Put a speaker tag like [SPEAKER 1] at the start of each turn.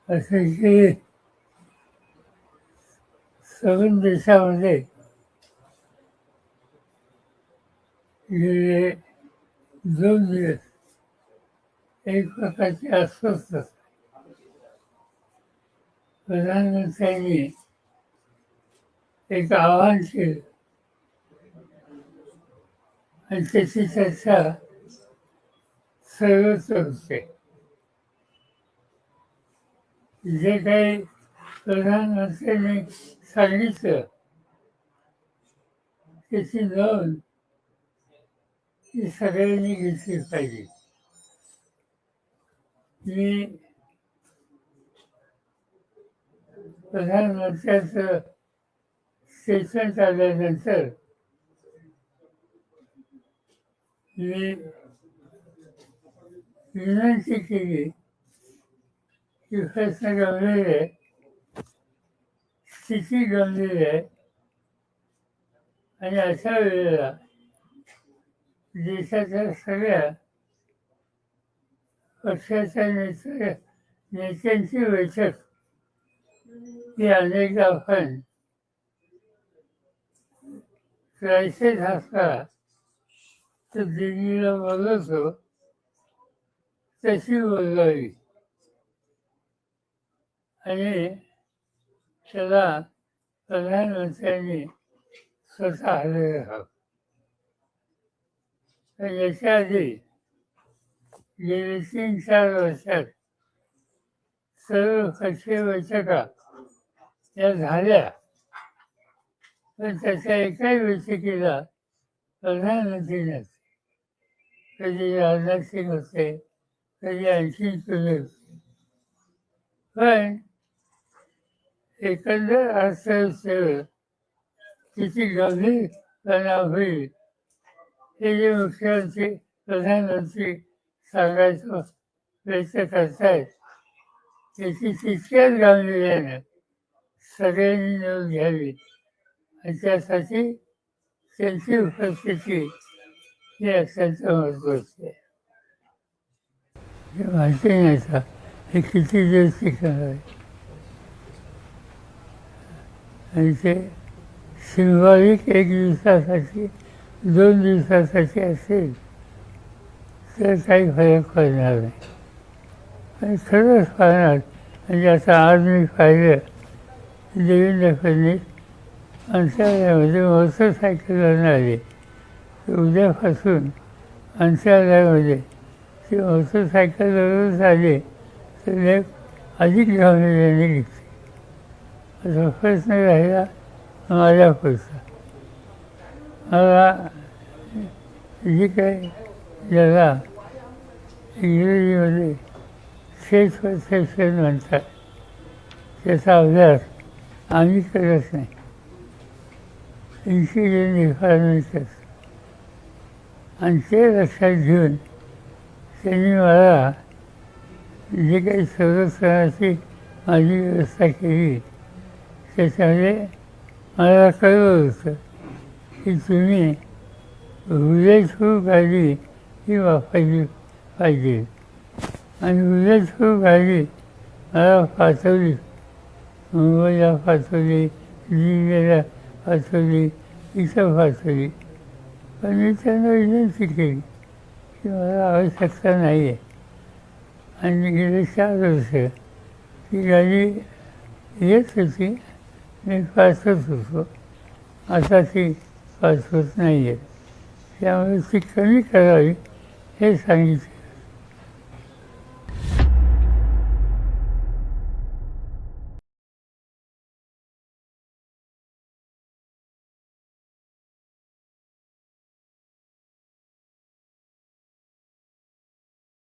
[SPEAKER 1] अतिशय 7 देशामध्ये गेले 2 दिवस एक प्रकारची अस्वस्थता प्रधानमंत्र्यांनी एक आवाहन केलं आणि त्याची चर्चा सर्वत्र होते. जे काही प्रधानमंत्र्यांनी सांगितलं त्याची नोंद ही सगळ्यांनी घेतली पाहिजे. मी प्रधानमंत्र्यांचं स्टेटमेंट आल्यानंतर मी विनंती केली की प्रश्न गंभीर आहे, स्थिती गंभीर आहे आणि अशा वेळेला देशाच्या सगळ्या पक्षाच्या नेत्यांची बैठक ही अनेकदा आपण क्रायसिस असला तर दिल्लीला बोलवतो तशी बोलवावी आणि त्याला प्रधानमंत्र्यांनी स्वतः हजर राहावं. तर याच्या आधी गेले 3-4 वर्षात सर्व पक्षीय बैठका या झाल्या, पण त्याच्या एकाही बैठकीला प्रधानमंत्री नसते. कधी राजनाथ सिंग होते, कधी आणखी कोणी होते. पण एकंदर अर्थव्यवस्थेवर किती गंभीर परिणाम होईल हे जे मुख्यमंत्री प्रधानमंत्री सांगायचं व्यक्त करतायत त्याची तितक्याच गांभीर्यानं सगळ्यांनी नोंद घ्यावी आणि त्यासाठी त्यांची उपस्थिती ही अत्यंत महत्त्वाची आहे. हे माहिती नाही आता हे किती दिवस टिकणार आहे आणि ते सिंबॉलिक 1 दिवसासाठी 2 दिवसासाठी असेल तर काही फरक पडणार नाही. आणि खरंच पाहणार म्हणजे आता आज मी पाहिलं देवेंद्र फडणवीस मंत्रालयामध्ये मोटरसायकलवरून आले. उद्यापासून मंत्रालयामध्ये ते मोटरसायकलवरूनच आले तर अधिक गांभीर्याने निघते. असा प्रश्न राहिला माझ्या पुढचा. मला जी काही ज्याला इंग्रजीमध्ये फेस परसेप्शन म्हणतात त्याचा अभ्यास आम्ही करत नाही, इंटेलिजन्स डिपार्टमेंट करतं. आणि ते लक्षात घेऊन त्यांनी मला जे काही संरक्षणाची माझी व्यवस्था केली त्याच्यामध्ये मला कळवलं होतं की तुम्ही बुलेटप्रूफ गाडी ही वापरली पाहिजे. आणि बुलेटप्रूफ गाडी मला पाठवली, मुंबईला पाठवली, दिल्लीला पाठवली, इथं पाठवली. पण मी त्यांना विनंती केली की मला आवश्यकता नाही आहे. आणि गेले 4 वर्ष ती गाडी येत होती, मी पाठवत होतो. आता ती पाठवत नाही आहे. त्यामुळे ती कमी करावी हे सांगितले.